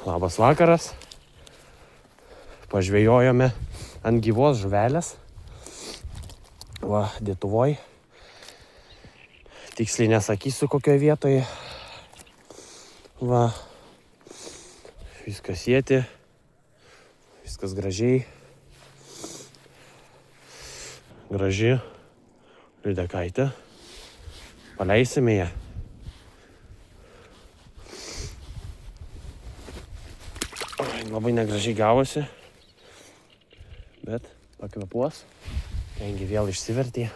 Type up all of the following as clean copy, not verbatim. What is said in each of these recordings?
Labas vakaras. Pažvejojome ant gyvos žuvelės. Va, Lietuvoj. Tiksliai nesakysiu kokioje vietoje. Va. Viskas sieti. Viskas gražiai. Graži lydekaitė. Paleisime ją. Labai negražiai gavosi, bet pakvepuos, kadangi vėl išsivertė.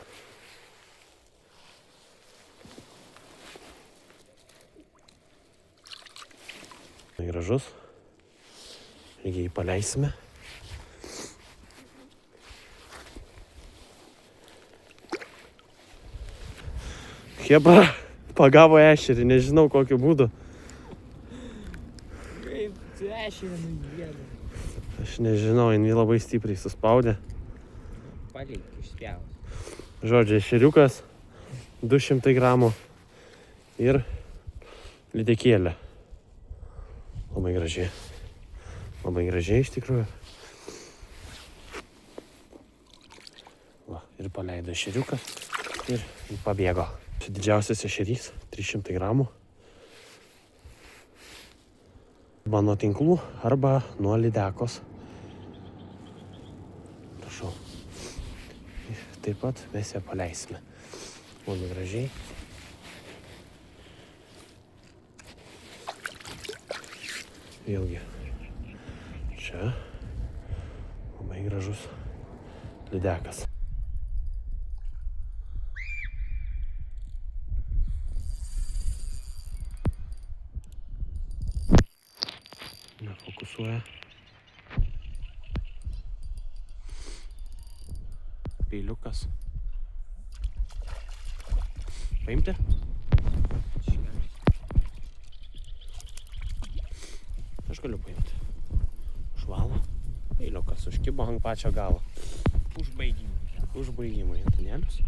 Gražus. Lygiai jį paleisime. Chebra pagavo ešerį, nežinau kokiu būdu. Aš nežinau, jin labai stipriai suspaudė. Palik, išspjaus. Žodžiu, ešeriukas 200 gramų ir lydekėlė. Labai gražiai. Labai gražiai iš tikrųjų. Va, ir paleido ešeriuką ir pabėgo. Didžiausias ešerys 300 gramų. Arba nuo tinklų, arba nuo lydekos. Prašau. Ir taip pat mes ją paleisime. Labai gražiai. Vėlgi. Čia labai gražus lydekas. Nefokusuoja. Peiliukas. Paimti? Aš galiu paimti. Švalą. Peiliukas užkibo ant pačio galo. Užbaigimai. Užbaigimai. Antanėlius.